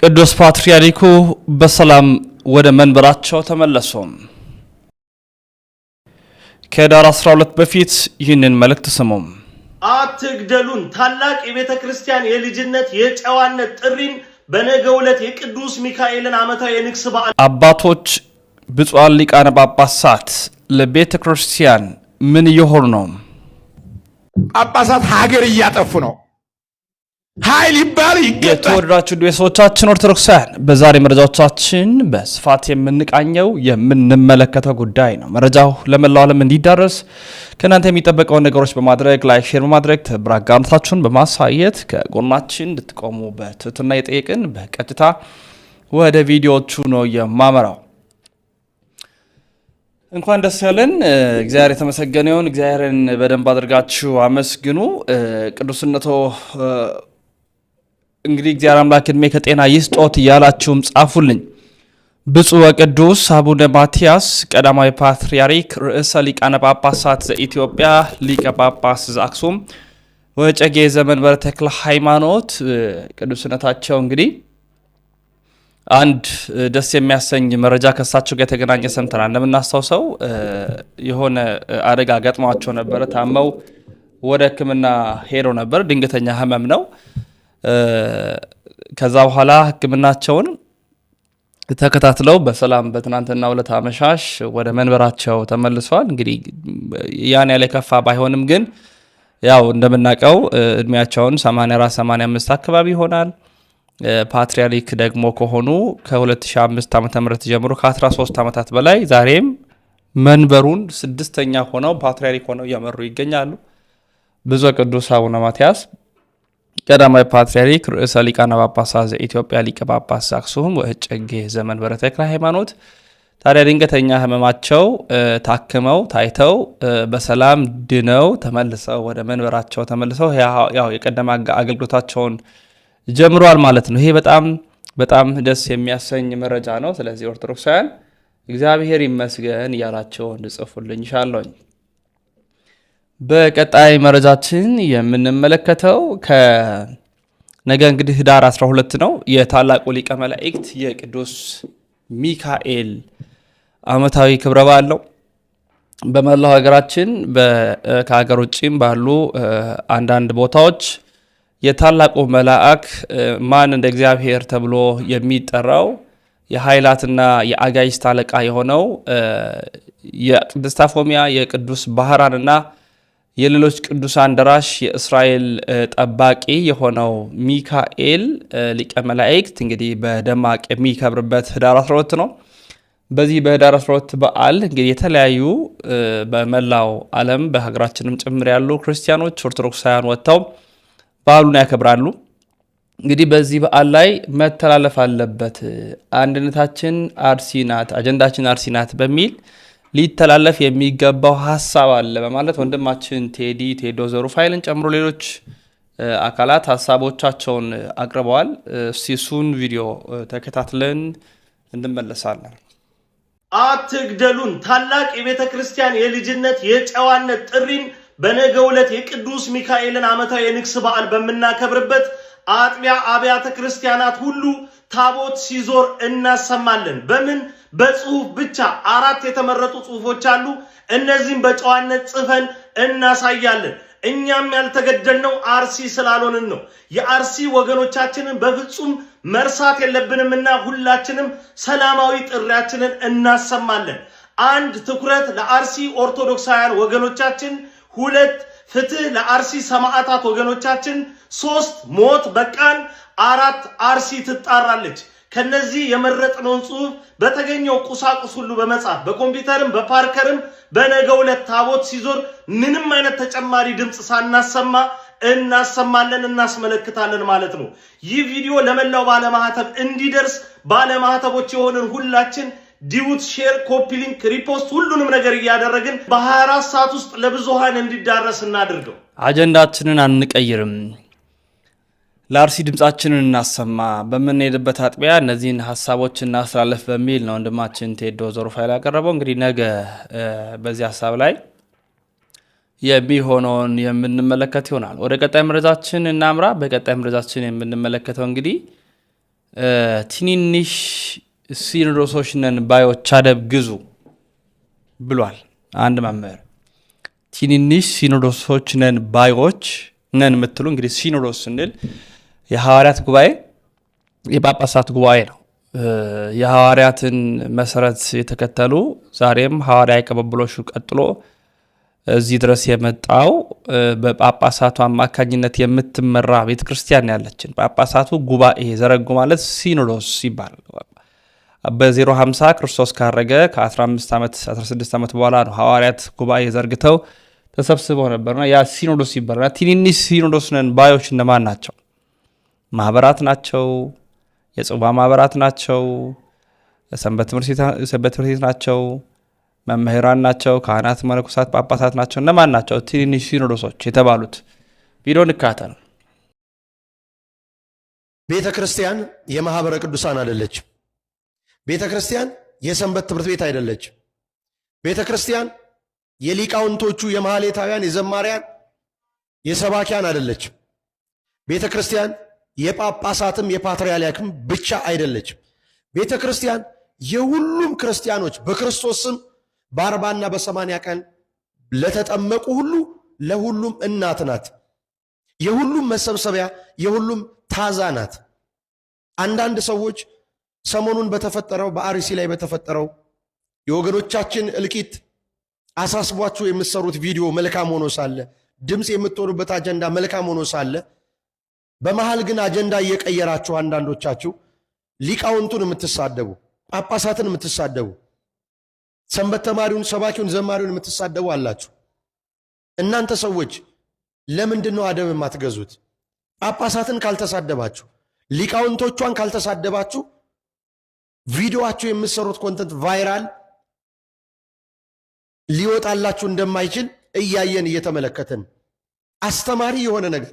ቅዱስ ፓትርያርኩ በሰላም ወደ መንበራቸው ተመለሱ። ከዳር 12 በፊት ይህንን መልእክት ስሙ። አትግደሉን ታላቅ የቤተ ክርስቲያን የልጅነት የጨዋነት ጥሪን በነገው ዕለት የቅዱስ ሚካኤልን ዓመታዊ የንግስ በዓል አባቶች ብፁዓን ሊቃነ ጳጳሳት ለቤተ ክርስቲያን ምን እየሆኑ ነው? ጳጳሳት ሀገር እያጠፉ ነው። ኃይል ይባል ይገባል። የተወደዳችሁ ቤተሰቦቻችን ኦርቶዶክሳውያን በዛሬ መረጃዎቻችን በስፋት የምንቃኘው የምንመለከተው ጉዳይ ነው። መረጃው ለመላው ዓለም እንዲዳረስ ከእናንተ የሚጠበቀውን ነገሮች በማድረግ ላይክ፣ ሼር በማድረግ ትብብር አጋርነታችሁን በማሳየት ከጎናችን እንድትቆሙ በትህትና የጠየቅን በቀጥታ ወደ ቪዲዮዎቹ ነው የማመራው። እንኳን ደስ ያለን። እግዚአብሔር የተመሰገነ ይሁን። እግዚአብሔርን በደንብ አድርጋችሁ አመስግኑ። ቅዱስነቶ እንግዲህ እግዚአብሔር አምላክ ዕድሜ ከጤና ይስጦት እያላችሁም ጻፉልኝ። ብፁዕ ወቅዱስ አቡነ ማትያስ ቀዳማዊ ፓትርያርክ ርዕሰ ሊቃነ ጳጳሳት ዘኢትዮጵያ ሊቀ ጳጳስ ዘአክሱም ወዕጨጌ ዘመንበረ ተክለ ሃይማኖት ቅዱስነታቸው እንግዲህ አንድ ደስ የሚያሰኝ መረጃ ከሳቸው ጋር የተገናኘ ሰምተናል። እንደምናስታውሰው የሆነ አደጋ ገጥሟቸው ነበር። ታመው ወደ ሕክምና ሄዶ ነበር። ድንገተኛ ህመም ነው። ከዛ በኋላ ሕክምናቸውን ተከታትለው በሰላም በትናንትና ዕለት አመሻሽ ወደ መንበራቸው ተመልሰዋል። እንግዲህ ያን ያለ ከፋ ባይሆንም ግን ያው እንደምናውቀው እድሜያቸውን 84 85 አካባቢ ይሆናል። ፓትርያርክ ደግሞ ከሆኑ ከ2005 ዓ.ም ጀምሮ ከ13 ዓመታት በላይ ዛሬም መንበሩን ስድስተኛ ሆነው ፓትርያርክ ሆነው እየመሩ ይገኛሉ። ብፁዕ ቅዱስ አቡነ ማትያስ ቀዳማዊ ፓትርያርክ ርዕሰ ሊቃነ ጳጳሳት ዘኢትዮጵያ ሊቀ ጳጳስ ዘአክሱም ወዕጨጌ ዘመንበረ ተክለ ሃይማኖት ታዲያ ድንገተኛ ህመማቸው ታክመው ታይተው በሰላም ድነው ተመልሰው ወደ መንበራቸው ተመልሰው ያው የቀደመ አገልግሎታቸውን ጀምሯል ማለት ነው። ይሄ በጣም ደስ የሚያሰኝ መረጃ ነው። ስለዚህ ኦርቶዶክሳውያን እግዚአብሔር ይመስገን እያላቸው እንድጽፉልኝ ይሻለኝ። በቀጣይ መረጃችን የምንመለከተው ከነገ እንግዲህ ዳር 12 ነው። የታላቁ ሊቀ መላእክት የቅዱስ ሚካኤል ዓመታዊ ክብረ በዓል ነው። በመላው ሀገራችን ከሀገር ውጭም ባሉ አንዳንድ ቦታዎች የታላቁ መልአክ ማን እንደ እግዚአብሔር ተብሎ የሚጠራው የኃይላትና የአጋይስት አለቃ የሆነው የቅድስት አፎሚያ የቅዱስ ባህራንና የሌሎች ቅዱሳን ደራሽ የእስራኤል ጠባቂ የሆነው ሚካኤል ሊቀ መላእክት እንግዲህ በደማቅ የሚከብርበት ህዳር 12 ነው። በዚህ በህዳር 12 በዓል እንግዲህ የተለያዩ በመላው ዓለም በሀገራችንም ጭምር ያሉ ክርስቲያኖች ኦርቶዶክሳውያን ወጥተው በዓሉን ያከብራሉ። እንግዲህ በዚህ በዓል ላይ መተላለፍ አለበት፣ አንድነታችን አርሲ ናት፣ አጀንዳችን አርሲ ናት በሚል ሊተላለፍ የሚገባው ሀሳብ አለ በማለት ወንድማችን ቴዶ ዘሩፋይልን ጨምሮ ሌሎች አካላት ሀሳቦቻቸውን አቅርበዋል። እሱን ቪዲዮ ተከታትለን እንመለሳለን። አትግደሉን ታላቅ የቤተ ክርስቲያን የልጅነት የጨዋነት ጥሪን በነገው ዕለት የቅዱስ ሚካኤልን ዓመታዊ የንግስ በዓል በመናከብርበት አጥቢያ አብያተ ክርስቲያናት ሁሉ ታቦት ሲዞር እናሰማለን። በምን በጽሁፍ ብቻ 4 የተመረጡ ጽሁፎች አሉ። እነዚህም በጨዋነት ጽፈን እናሳያለን። እኛም ያልተገደልነው አርሲ ስላልሆንን ነው። የአርሲ ወገኖቻችንን በፍጹም መርሳት የለብንምና ሁላችንም ሰላማዊ ጥሪያችንን እናሰማለን። 1 ትኩረት ለአርሲ ኦርቶዶክሳውያን ወገኖቻችን፣ 2 ፍትህ ለአርሲ ሰማዕታት ወገኖቻችን፣ 3 ሞት በቃን፣ 4 አርሲ ትጣራለች። ከነዚህ የመረጥነውን ጽሁፍ በተገኘው ቁሳቁስ ሁሉ በመጻፍ በኮምፒውተርም በፓርከርም በነገው ዕለት ታቦት ሲዞር ምንም አይነት ተጨማሪ ድምጽ ሳናሰማ እናሰማለን፣ እናስመለክታለን ማለት ነው። ይህ ቪዲዮ ለመላው ባለማህተብ እንዲደርስ ባለማህተቦች የሆንን ሁላችን ዲዩት፣ ሼር፣ ኮፒ ሊንክ፣ ሪፖስት ሁሉንም ነገር እያደረግን በ24 ሰዓት ውስጥ ለብዙሃን እንዲዳረስ እናድርገው። አጀንዳችንን አንቀይርም፣ ለአርሲ ድምጻችንን እናሰማ፣ በምንሄድበት አጥቢያ እነዚህን ሀሳቦች እናስተላለፍ በሚል ነው ወንድማችን ቴዶ ዘሩፋይል ያቀረበው። እንግዲህ ነገ በዚህ ሀሳብ ላይ የሚሆነውን የምንመለከት ይሆናል። ወደ ቀጣይ መረጃችን እናምራ። በቀጣይ መረጃችን የምንመለከተው እንግዲህ ትንንሽ ሲኖዶሶች ነን ባዮች አደብ ግዙ ብሏል አንድ መምህር። ትንንሽ ሲኖዶሶች ነን ባዮች ነን የምትሉ እንግዲህ ሲኖዶስ ስንል የሐዋርያት ጉባኤ የጳጳሳት ጉባኤ ነው። የሐዋርያትን መሰረት የተከተሉ ዛሬም ሐዋርያዊ ቅብብሎሹ ቀጥሎ እዚህ ድረስ የመጣው በጳጳሳቱ አማካኝነት የምትመራ ቤተክርስቲያን ያለችን ጳጳሳቱ ጉባኤ ዘረጉ ማለት ሲኖዶስ ይባላል። በ050 ክርስቶስ ካረገ ከ15 ዓመት 16 ዓመት በኋላ ነው ሐዋርያት ጉባኤ ዘርግተው ተሰብስበው ነበርና ያ ሲኖዶስ ይባላል። ትንንሽ ሲኖዶስ ነን ባዮች እነማን ናቸው? ማህበራት ናቸው፣ የጽዋ ማህበራት ናቸው፣ ሰንበት ትምህርት ቤት ናቸው፣ መምህራን ናቸው፣ ካህናት፣ መነኮሳት፣ ጳጳሳት ናቸው። እነማን ናቸው ትንንሽ ሲኖዶሶች የተባሉት? ቪዲዮ እንካተል። ቤተ ክርስቲያን የማህበረ ቅዱሳን አይደለችም። ቤተ ክርስቲያን የሰንበት ትምህርት ቤት አይደለችም። ቤተ ክርስቲያን የሊቃውንቶቹ የማህሌታውያን የዘማሪያን የሰባኪያን አይደለችም። ቤተ ክርስቲያን የጳጳሳትም የፓትርያርክም ብቻ አይደለችም። ቤተ ክርስቲያን የሁሉም ክርስቲያኖች በክርስቶስ ስም በ40 እና በ80 ቀን ለተጠመቁ ሁሉ ለሁሉም እናት ናት። የሁሉም መሰብሰቢያ፣ የሁሉም ታዛ ናት። አንዳንድ ሰዎች ሰሞኑን በተፈጠረው በአርሲ ላይ በተፈጠረው የወገኖቻችን እልቂት አሳስቧችሁ የምትሰሩት ቪዲዮ መልካም ሆኖ ሳለ፣ ድምፅ የምትሆኑበት አጀንዳ መልካም ሆኖ ሳለ፣ በመሃል ግን አጀንዳ እየቀየራችሁ አንዳንዶቻችሁ ሊቃውንቱን የምትሳደቡ፣ ጳጳሳትን የምትሳደቡ፣ ሰንበት ተማሪውን፣ ሰባኪውን፣ ዘማሪውን የምትሳደቡ አላችሁ። እናንተ ሰዎች ለምንድን ነው አደብ የማትገዙት? ጳጳሳትን ካልተሳደባችሁ፣ ሊቃውንቶቿን ካልተሳደባችሁ ቪዲዮአችሁ የምትሰሩት ኮንተንት ቫይራል ሊወጣላችሁ እንደማይችል እያየን እየተመለከትን፣ አስተማሪ የሆነ ነገር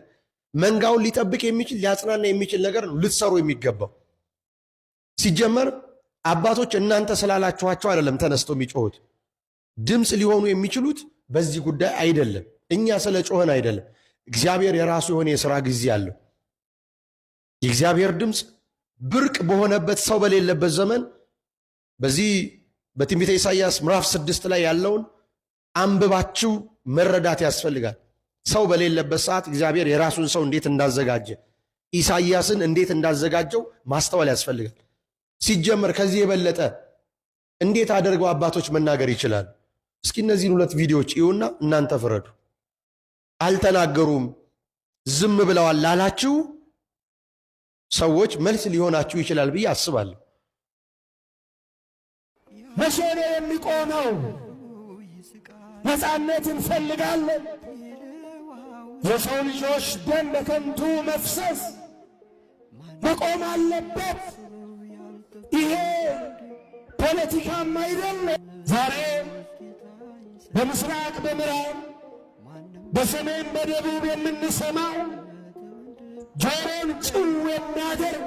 መንጋውን ሊጠብቅ የሚችል ሊያጽናና የሚችል ነገር ነው ልትሰሩ የሚገባው። ሲጀመር አባቶች እናንተ ስላላችኋቸው አይደለም ተነስተው የሚጮሁት። ድምፅ ሊሆኑ የሚችሉት በዚህ ጉዳይ አይደለም፣ እኛ ስለ ጮህን አይደለም። እግዚአብሔር የራሱ የሆነ የሥራ ጊዜ አለው። የእግዚአብሔር ድምፅ ብርቅ በሆነበት ሰው በሌለበት ዘመን በዚህ በትንቢተ ኢሳይያስ ምዕራፍ 6 ላይ ያለውን አንብባችሁ መረዳት ያስፈልጋል። ሰው በሌለበት ሰዓት እግዚአብሔር የራሱን ሰው እንዴት እንዳዘጋጀ፣ ኢሳይያስን እንዴት እንዳዘጋጀው ማስተዋል ያስፈልጋል። ሲጀመር ከዚህ የበለጠ እንዴት አድርገው አባቶች መናገር ይችላሉ? እስኪ እነዚህን 2 ቪዲዮዎች ይዩና እናንተ ፍረዱ። አልተናገሩም ዝም ብለዋል ላላችሁ ሰዎች መልስ ሊሆናችሁ ይችላል ብዬ አስባለሁ። መቼ ነው የሚቆመው? ነፃነት እንፈልጋለን። የሰው ልጆች ደም በከንቱ መፍሰስ መቆም አለበት። ይሄ ፖለቲካም አይደለም። ዛሬ በምስራቅ በምዕራብ በሰሜን በደቡብ የምንሰማው ጆሮን ጭው የሚያደርግ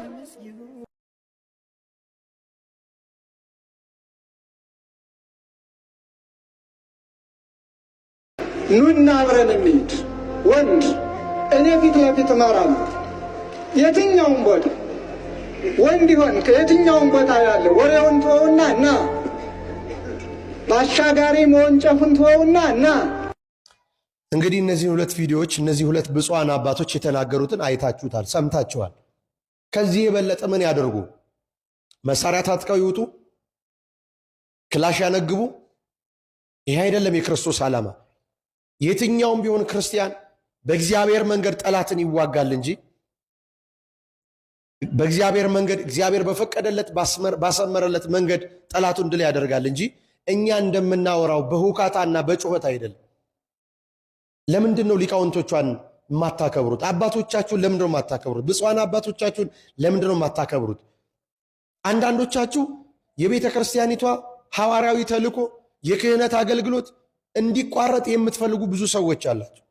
ኑና አብረን እንሂድ። ወንድ እኔ ፊት ለፊት እመራለሁ። የትኛውም ቦታ ወንድ ይሆን ከየትኛውም ቦታ ያለ ወሬውን ተወውና እና በአሻጋሪ መወንጨፉን ተወውና እና እንግዲህ እነዚህ 2 ቪዲዮዎች እነዚህ 2 ብፁዓን አባቶች የተናገሩትን አይታችሁታል፣ ሰምታችኋል። ከዚህ የበለጠ ምን ያደርጉ? መሳሪያ ታጥቀው ይውጡ? ክላሽ ያነግቡ? ይሄ አይደለም የክርስቶስ ዓላማ። የትኛውም ቢሆን ክርስቲያን በእግዚአብሔር መንገድ ጠላትን ይዋጋል እንጂ በእግዚአብሔር መንገድ እግዚአብሔር በፈቀደለት ባሰመረለት መንገድ ጠላቱን ድል ያደርጋል እንጂ እኛ እንደምናወራው በሁካታና በጩኸት አይደለም። ለምንድን ነው ሊቃውንቶቿን የማታከብሩት? አባቶቻችሁን ለምንድን ነው የማታከብሩት? ብፁዓን አባቶቻችሁን ለምንድን ነው የማታከብሩት? አንዳንዶቻችሁ የቤተ ክርስቲያኒቷ ሐዋርያዊ ተልእኮ የክህነት አገልግሎት እንዲቋረጥ የምትፈልጉ ብዙ ሰዎች አላቸው።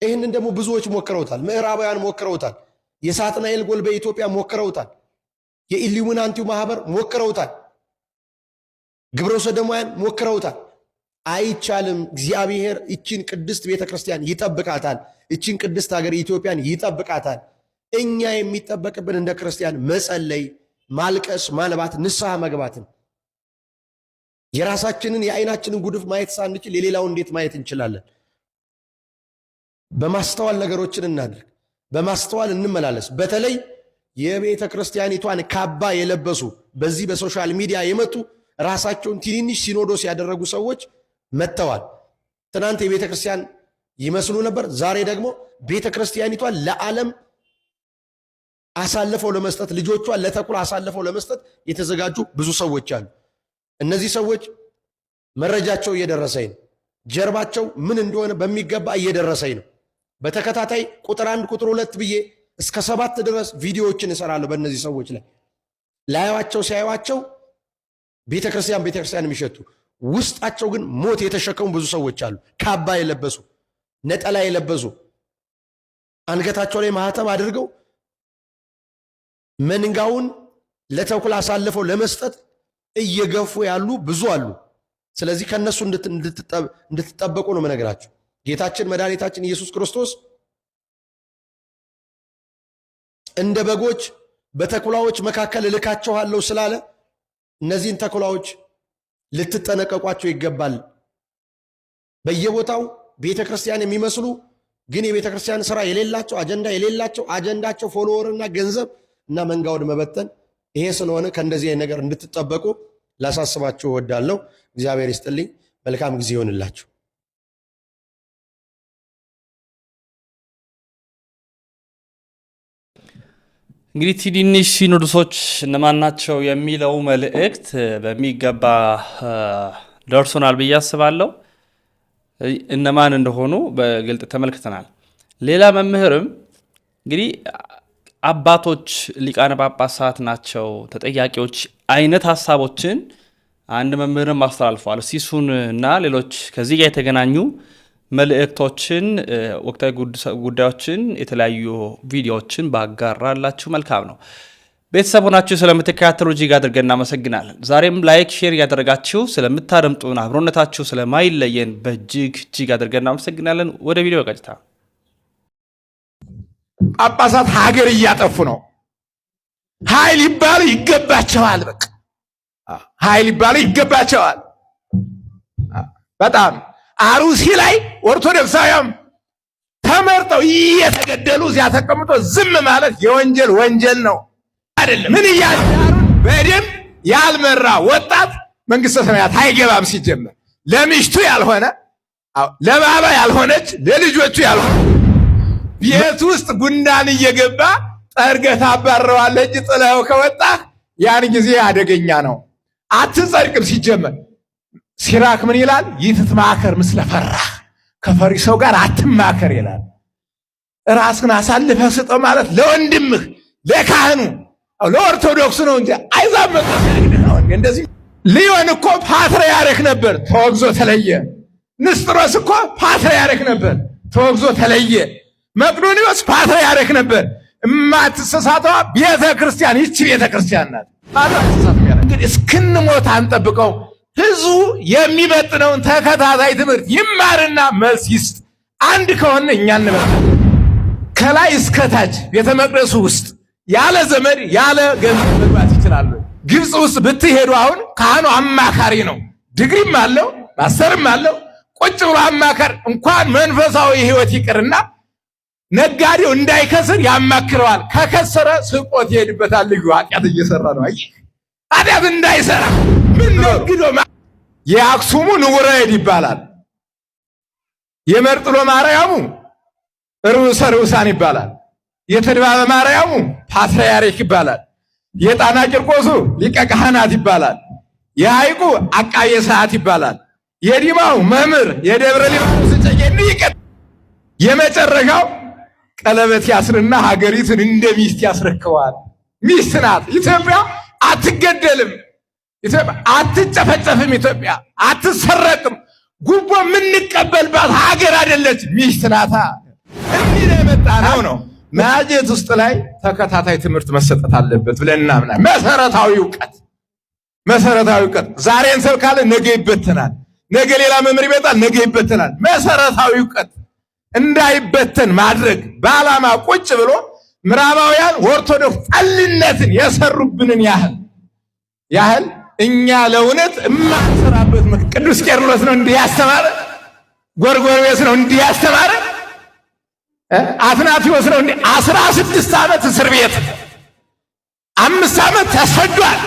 ይህንን ደግሞ ብዙዎች ሞክረውታል። ምዕራባውያን ሞክረውታል። የሳጥናኤል ጎል በኢትዮጵያ ሞክረውታል። የኢሉሚናንቲው ማህበር ሞክረውታል። ግብረ ሰዶማውያን ሞክረውታል። አይቻልም። እግዚአብሔር እቺን ቅድስት ቤተ ክርስቲያን ይጠብቃታል። እቺን ቅድስት ሀገር ኢትዮጵያን ይጠብቃታል። እኛ የሚጠበቅብን እንደ ክርስቲያን መጸለይ፣ ማልቀስ፣ ማልባት፣ ንስሐ መግባትን የራሳችንን የአይናችንን ጉድፍ ማየት ሳንችል የሌላው እንዴት ማየት እንችላለን? በማስተዋል ነገሮችን እናድርግ፣ በማስተዋል እንመላለስ። በተለይ የቤተ ክርስቲያኒቷን ካባ የለበሱ በዚህ በሶሻል ሚዲያ የመጡ ራሳቸውን ትንንሽ ሲኖዶስ ያደረጉ ሰዎች መጥተዋል። ትናንት የቤተ ክርስቲያን ይመስሉ ነበር። ዛሬ ደግሞ ቤተ ክርስቲያኒቷን ለዓለም አሳልፈው ለመስጠት ልጆቿን ለተኩላ አሳልፈው ለመስጠት የተዘጋጁ ብዙ ሰዎች አሉ። እነዚህ ሰዎች መረጃቸው እየደረሰኝ ነው። ጀርባቸው ምን እንደሆነ በሚገባ እየደረሰኝ ነው። በተከታታይ ቁጥር 1 ቁጥር 2 ብዬ እስከ 7 ድረስ ቪዲዮዎችን እሰራለሁ በእነዚህ ሰዎች ላይ። ላያዋቸው ሲያዩዋቸው ቤተክርስቲያን የሚሸቱ ውስጣቸው ግን ሞት የተሸከሙ ብዙ ሰዎች አሉ። ካባ የለበሱ ነጠላ የለበሱ አንገታቸው ላይ ማህተም አድርገው መንጋውን ለተኩላ አሳልፈው ለመስጠት እየገፉ ያሉ ብዙ አሉ። ስለዚህ ከነሱ እንድትጠበቁ ነው መነግራችሁ። ጌታችን መድኃኒታችን ኢየሱስ ክርስቶስ እንደ በጎች በተኩላዎች መካከል እልካቸዋለሁ ስላለ እነዚህን ተኩላዎች ልትጠነቀቋቸው ይገባል። በየቦታው ቤተ ክርስቲያን የሚመስሉ ግን የቤተ ክርስቲያን ስራ የሌላቸው አጀንዳ የሌላቸው አጀንዳቸው ፎሎወርና ገንዘብ እና መንጋውን መበተን። ይሄ ስለሆነ ከእንደዚህ ነገር እንድትጠበቁ ላሳስባችሁ እወዳለሁ። እግዚአብሔር ይስጥልኝ። መልካም ጊዜ ይሆንላችሁ። እንግዲህ ትንንሽ ሲኖዶሶች እነማን ናቸው የሚለው መልእክት በሚገባ ደርሶናል ብዬ አስባለሁ። እነማን እንደሆኑ በግልጥ ተመልክተናል። ሌላ መምህርም እንግዲህ አባቶች ሊቃነ ጳጳሳት ናቸው ተጠያቂዎች አይነት ሀሳቦችን አንድ መምህርም አስተላልፈዋል። ሲሱን እና ሌሎች ከዚህ ጋር የተገናኙ መልእክቶችን፣ ወቅታዊ ጉዳዮችን፣ የተለያዩ ቪዲዮዎችን ባጋራላችሁ መልካም ነው። ቤተሰብ ሆናችሁ ስለምትከታተሉ እጅግ አድርገን እናመሰግናለን። ዛሬም ላይክ፣ ሼር እያደረጋችሁ ስለምታደምጡን አብሮነታችሁ ስለማይለየን እጅግ አድርገን እናመሰግናለን። ወደ ቪዲዮ ቀጥታ። ጳጳሳት ሀገር እያጠፉ ነው። ኃይል ይባሉ ይገባቸዋል። በቃ ኃይል ይባሉ ይገባቸዋል። በጣም አሩሲ ላይ ኦርቶዶክሳውያን ተመርጠው እየተገደሉ እዚያ ተቀምጦ ዝም ማለት የወንጀል ወንጀል ነው አይደለም። ምን እያዳሩን በደም ያልመራ ወጣት መንግስተ ሰማያት አይገባም። ሲጀመር ለሚስቱ ያልሆነ ለባባ ያልሆነች ለልጆቹ ያልሆነ ቤት ውስጥ ጉንዳን እየገባ ጠርገህ ታባረዋለህ እንጂ ጥለኸው ከወጣህ ያን ጊዜ አደገኛ ነው። አትጸድቅም። ሲጀመር ሲራክ ምን ይላል? ይትትማከር ምስለ ፈራህ፣ ከፈሪ ሰው ጋር አትማከር ይላል። ራስህን አሳልፈህ ስጠው ማለት ለወንድምህ ለካህኑ ለኦርቶዶክሱ ነው እንጂ አይዛብ ነው። እንደዚህ ሊዮን እኮ ፓትርያርክ ነበር፣ ተወግዞ ተለየ። ንስጥሮስ እኮ ፓትርያርክ ነበር፣ ተወግዞ ተለየ። መቅዶኒዎስ ፓትርያርክ ነበር። እማትሰሳተዋ ቤተ ክርስቲያን ይቺ ቤተ ክርስቲያን ናት። እንግዲህ እስክንሞት አንጠብቀው። ህዝቡ የሚመጥነውን ተከታታይ ትምህርት ይማርና መልስ ይስጥ። አንድ ከሆነ እኛ እንመጣለን። ከላይ እስከታች ቤተ መቅደሱ ውስጥ ያለ ዘመድ ያለ ገንዘብ መግባት ይችላሉ። ግብፅ ውስጥ ብትሄዱ አሁን ካህኑ አማካሪ ነው። ድግሪም አለው ማስተርም አለው። ቁጭ ብሎ አማካሪ እንኳን መንፈሳዊ ህይወት ይቅርና ነጋዴው እንዳይከስር ያማክረዋል። ከከሰረ ስቆት ይሄድበታል። ልዩ ኃጢአት እየሰራ ነው። አይ ኃጢአት እንዳይሰራ ምን ነግዶ የአክሱሙ ንውረ እድ ይባላል። የመርጥሎ ማርያሙ ርዕሰ ርዕሳን ይባላል። የተድባበ ማርያሙ ፓትርያርክ ይባላል። የጣና ቂርቆሱ ሊቀ ካህናት ይባላል። የሐይቁ አቃቤ ሰዓት ይባላል። የዲማው መምህር የደብረ ሊባኖስ እጨጌ ይቀጥ የመጨረሻው ቀለበት ያስርና ሀገሪቱን እንደ ሚስት ያስረክባል። ሚስት ናት ኢትዮጵያ። አትገደልም ኢትዮጵያ፣ አትጨፈጨፍም ኢትዮጵያ፣ አትሰረቅም። ጉቦ የምንቀበልባት ሀገር አይደለች፣ ሚስት ናታ። እንዲህ ነው የመጣ ነው። ማጀት ውስጥ ላይ ተከታታይ ትምህርት መሰጠት አለበት ብለን እናምናለን። መሰረታዊ እውቀት ዛሬ እንሰብካለን፣ ነገ ይበተናል። ነገ ሌላ መምህር ይመጣል፣ ነገ ይበተናል። መሰረታዊ እውቀት እንዳይበተን ማድረግ በዓላማ ቁጭ ብሎ ምዕራባውያን ኦርቶዶክስ ጠልነትን የሰሩብንን ያህል እኛ ለእውነት የማንሰራበት ቅዱስ ቄርሎስ ነው እንዲህ ያስተማረ፣ ጎርጎርዮስ ነው እንዲህ ያስተማረ፣ አትናቴዎስ ነው እንዲህ 16 ዓመት እስር ቤት 5 ዓመት ተሰዷል።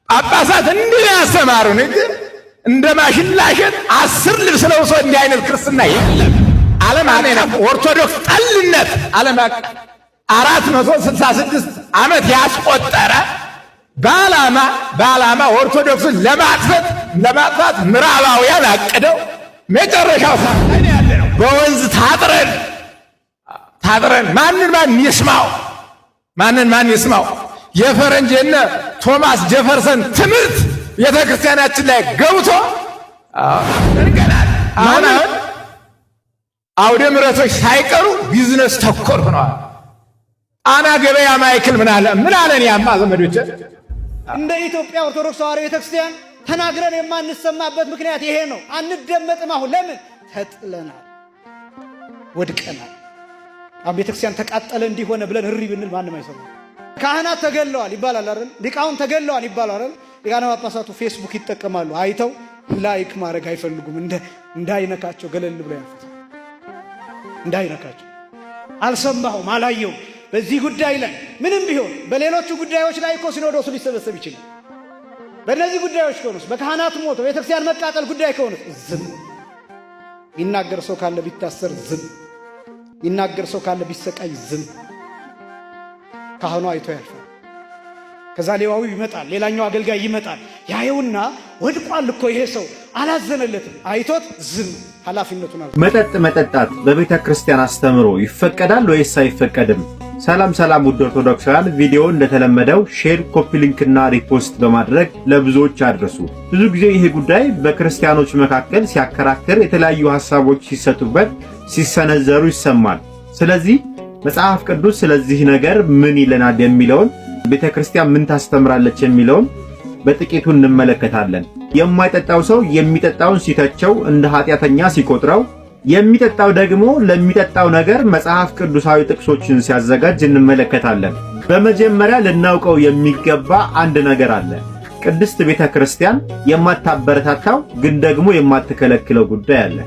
ጳጳሳት እንዲህ ያስተማሩን ግን እንደ ማሽላሸት 10 ልብስ ለብሶ እንዲህ አይነት ክርስትና የለም። ዓለም አቀፍ ኦርቶዶክስ ጠልነት ዓለም አቀፍ 466 ዓመት ያስቆጠረ በዓላማ ኦርቶዶክስን ለማጥፋት ምዕራባውያን አቅደው መጨረሻው ላይ ያለ ነው። በወንዝ ታጥረን ማን ይስማው? የፈረንጅና ቶማስ ጀፈርሰን ትምህርት ቤተክርስቲያናችን ላይ ገብቶ አሁን አውደ ምሕረቶች ሳይቀሩ ቢዝነስ ተኮር ሆነዋል። ጣና ገበያ ማይክል ምን አለን? ያማ ዘመዶች እንደ ኢትዮጵያ ኦርቶዶክስ ተዋሕዶ ቤተክርስቲያን ተናግረን የማንሰማበት ምክንያት ይሄ ነው። አንደመጥም። አሁን ለምን? ተጥለናል፣ ወድቀናል። አሁን ቤተክርስቲያን ተቃጠለ እንዲሆነ ብለን እሪ ብንል ማንም አይሰማም። ካህናት ተገለዋል ይባላል አይደል? ሊቃውንት ተገለዋል ይባላል አይደል? ሊቃነ ጳጳሳቱ ፌስቡክ ይጠቀማሉ። አይተው ላይክ ማድረግ አይፈልጉም። እንዳይነካቸው ገለል ብለው ያልፉት። እንዳይነካቸው አልሰማሁም፣ አላየውም። በዚህ ጉዳይ ላይ ምንም ቢሆን በሌሎቹ ጉዳዮች ላይ እኮ ሲኖዶሱ ሊሰበሰብ ይችላል። በእነዚህ ጉዳዮች ከሆኑስ በካህናት ሞት ቤተክርስቲያን መቃጠል ጉዳይ ከሆኑስ ዝም። ይናገር ሰው ካለ ቢታሰር ዝም። ይናገር ሰው ካለ ቢሰቃይ ዝም። ካህኑ አይቶ ያልፋል። ከዛ ሌዋዊው ይመጣል፣ ሌላኛው አገልጋይ ይመጣል። ያየውና ወድቋል እኮ ይሄ ሰው አላዘነለትም። አይቶት ዝም። ኃላፊነቱን መጠጥ መጠጣት በቤተ ክርስቲያን አስተምሮ ይፈቀዳል ወይስ አይፈቀድም? ሰላም ውድ ኦርቶዶክሳውያን፣ ቪዲዮ እንደተለመደው ሼር፣ ኮፒ ሊንክና ሪፖስት በማድረግ ለብዙዎች አድርሱ። ብዙ ጊዜ ይሄ ጉዳይ በክርስቲያኖች መካከል ሲያከራክር፣ የተለያዩ ሐሳቦች ሲሰጡበት፣ ሲሰነዘሩ ይሰማል። ስለዚህ መጽሐፍ ቅዱስ ስለዚህ ነገር ምን ይለናል የሚለውን፣ ቤተ ክርስቲያን ምን ታስተምራለች የሚለውን በጥቂቱ እንመለከታለን። የማይጠጣው ሰው የሚጠጣውን ሲተቸው እንደ ኃጢአተኛ ሲቆጥረው፣ የሚጠጣው ደግሞ ለሚጠጣው ነገር መጽሐፍ ቅዱሳዊ ጥቅሶችን ሲያዘጋጅ እንመለከታለን። በመጀመሪያ ልናውቀው የሚገባ አንድ ነገር አለ። ቅድስት ቤተ ክርስቲያን የማታበረታታው ግን ደግሞ የማትከለክለው ጉዳይ አለ።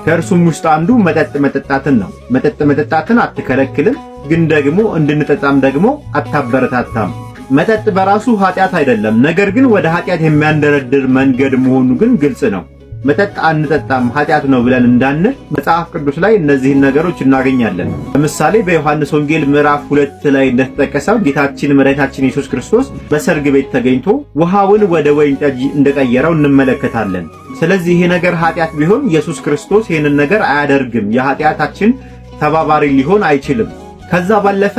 ከእርሱም ውስጥ አንዱ መጠጥ መጠጣትን ነው። መጠጥ መጠጣትን አትከለክልም፣ ግን ደግሞ እንድንጠጣም ደግሞ አታበረታታም። መጠጥ በራሱ ኃጢአት አይደለም፣ ነገር ግን ወደ ኃጢአት የሚያንደረድር መንገድ መሆኑ ግን ግልጽ ነው። መጠጥ አንጠጣም ኃጢአት ነው ብለን እንዳንል መጽሐፍ ቅዱስ ላይ እነዚህን ነገሮች እናገኛለን። ለምሳሌ በዮሐንስ ወንጌል ምዕራፍ 2 ላይ እንደተጠቀሰው ጌታችን መድኃኒታችን ኢየሱስ ክርስቶስ በሰርግ ቤት ተገኝቶ ውሃውን ወደ ወይን ጠጅ እንደቀየረው እንመለከታለን። ስለዚህ ይሄ ነገር ኃጢአት ቢሆን ኢየሱስ ክርስቶስ ይሄንን ነገር አያደርግም፣ የኃጢአታችን ተባባሪ ሊሆን አይችልም። ከዛ ባለፈ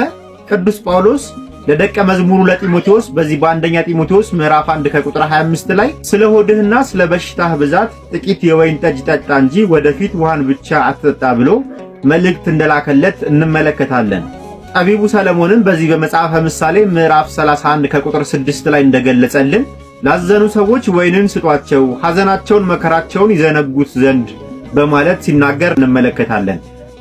ቅዱስ ጳውሎስ ለደቀ መዝሙሩ ለጢሞቴዎስ በዚህ በአንደኛ ጢሞቴዎስ ምዕራፍ 1 ከቁጥር 25 ላይ ስለ ሆድህና ስለ በሽታህ ብዛት ጥቂት የወይን ጠጅ ጠጣ እንጂ ወደፊት ውሃን ብቻ አትጠጣ ብሎ መልእክት እንደላከለት እንመለከታለን። ጠቢቡ ሰለሞንም በዚህ በመጽሐፈ ምሳሌ ምዕራፍ 31 ከቁጥር 6 ላይ እንደገለጸልን ላዘኑ ሰዎች ወይንን ስጧቸው፣ ሐዘናቸውን መከራቸውን ይዘነጉት ዘንድ በማለት ሲናገር እንመለከታለን።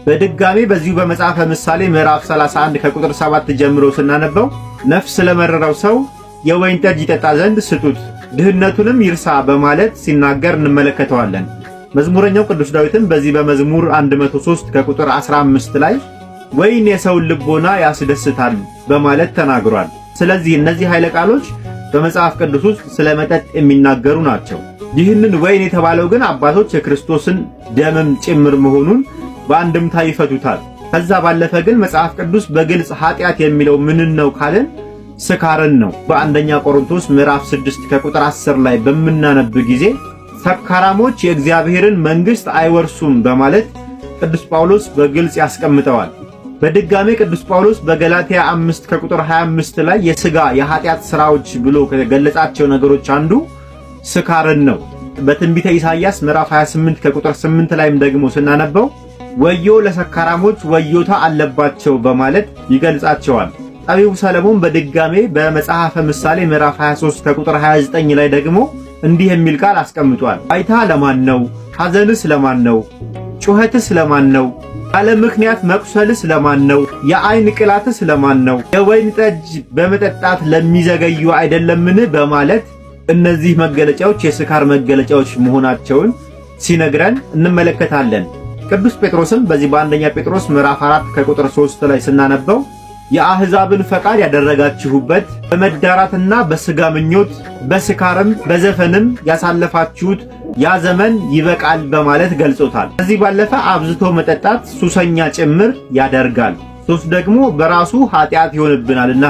በድጋሚ በዚሁ በመጽሐፈ ምሳሌ ምዕራፍ 31 ከቁጥር 7 ጀምሮ ስናነበው ነፍስ ለመረረው ሰው የወይን ጠጅ ይጠጣ ዘንድ ስጡት፣ ድህነቱንም ይርሳ በማለት ሲናገር እንመለከተዋለን። መዝሙረኛው ቅዱስ ዳዊትም በዚህ በመዝሙር 103 ከቁጥር 15 ላይ ወይን የሰውን ልቦና ያስደስታል በማለት ተናግሯል። ስለዚህ እነዚህ ኃይለ ቃሎች በመጽሐፍ ቅዱስ ውስጥ ስለ መጠጥ የሚናገሩ ናቸው። ይህንን ወይን የተባለው ግን አባቶች የክርስቶስን ደምም ጭምር መሆኑን በአንድምታ ይፈቱታል። ከዛ ባለፈ ግን መጽሐፍ ቅዱስ በግልጽ ኃጢአት የሚለው ምንን ነው ካልን ስካርን ነው። በአንደኛ ቆሮንቶስ ምዕራፍ 6 ከቁጥር 10 ላይ በምናነብ ጊዜ ሰካራሞች የእግዚአብሔርን መንግሥት አይወርሱም በማለት ቅዱስ ጳውሎስ በግልጽ ያስቀምጠዋል። በድጋሜ ቅዱስ ጳውሎስ በገላትያ 5 ከቁጥር 25 ላይ የሥጋ የኃጢአት ሥራዎች ብሎ ከገለጻቸው ነገሮች አንዱ ስካርን ነው። በትንቢተ ኢሳይያስ ምዕራፍ 28 ከቁጥር 8 ላይም ደግሞ ስናነበው ወዮ ለሰካራሞች ወዮታ አለባቸው በማለት ይገልጻቸዋል። ጠቢቡ ሰለሞን በድጋሜ በመጽሐፈ ምሳሌ ምዕራፍ 23 ከቁጥር 29 ላይ ደግሞ እንዲህ የሚል ቃል አስቀምጧል። ዋይታ ለማን ነው? ሐዘንስ ለማን ነው? ጩኸትስ ለማን ነው? ያለ ምክንያት መቁሰልስ ለማን ነው? የአይን ቅላትስ ለማን ነው? የወይን ጠጅ በመጠጣት ለሚዘገዩ አይደለምን? በማለት እነዚህ መገለጫዎች የስካር መገለጫዎች መሆናቸውን ሲነግረን እንመለከታለን። ቅዱስ ጴጥሮስም በዚህ በአንደኛ ጴጥሮስ ምዕራፍ 4 ከቁጥር 3 ላይ ስናነበው የአሕዛብን ፈቃድ ያደረጋችሁበት በመዳራትና በሥጋ ምኞት በስካርም በዘፈንም ያሳለፋችሁት ያ ዘመን ይበቃል በማለት ገልጾታል። ከዚህ ባለፈ አብዝቶ መጠጣት ሱሰኛ ጭምር ያደርጋል። ሱስ ደግሞ በራሱ ኃጢአት ይሆንብናልና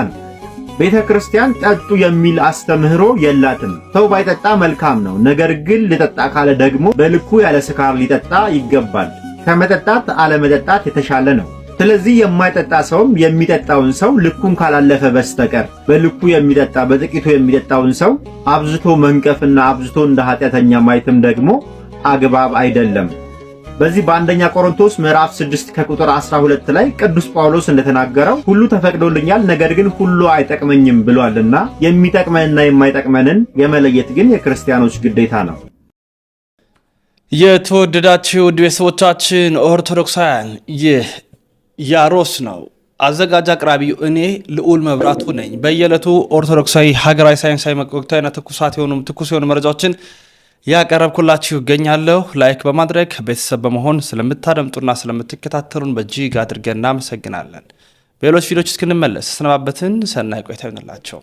ቤተ ክርስቲያን ጠጡ የሚል አስተምህሮ የላትም። ሰው ባይጠጣ መልካም ነው። ነገር ግን ልጠጣ ካለ ደግሞ በልኩ ያለ ስካር ሊጠጣ ይገባል። ከመጠጣት አለመጠጣት የተሻለ ነው። ስለዚህ የማይጠጣ ሰውም የሚጠጣውን ሰው ልኩን ካላለፈ በስተቀር በልኩ የሚጠጣ በጥቂቱ የሚጠጣውን ሰው አብዝቶ መንቀፍና አብዝቶ እንደ ኃጢአተኛ ማየትም ደግሞ አግባብ አይደለም። በዚህ በአንደኛ ቆሮንቶስ ምዕራፍ 6 ከቁጥር 12 ላይ ቅዱስ ጳውሎስ እንደተናገረው ሁሉ ተፈቅዶልኛል፣ ነገር ግን ሁሉ አይጠቅመኝም ብሏልና የሚጠቅመንና የማይጠቅመንን የመለየት ግን የክርስቲያኖች ግዴታ ነው። የተወደዳችሁ ውድ ቤተሰቦቻችን ኦርቶዶክሳውያን፣ ይህ ያሮስ ነው። አዘጋጅ አቅራቢው እኔ ልዑል መብራቱ ነኝ። በየዕለቱ ኦርቶዶክሳዊ፣ ሀገራዊ፣ ሳይንሳዊ፣ ወቅታዊና ትኩስ የሆኑ መረጃዎችን ያቀረብኩላችሁ ይገኛለሁ። ላይክ በማድረግ ቤተሰብ በመሆን ስለምታደምጡና ስለምትከታተሉን በእጅግ አድርገን እናመሰግናለን። በሌሎች ቪዲዮዎች እስክንመለስ ሰነባበትን። ሰናይ ቆይታ ይሁንላችሁ።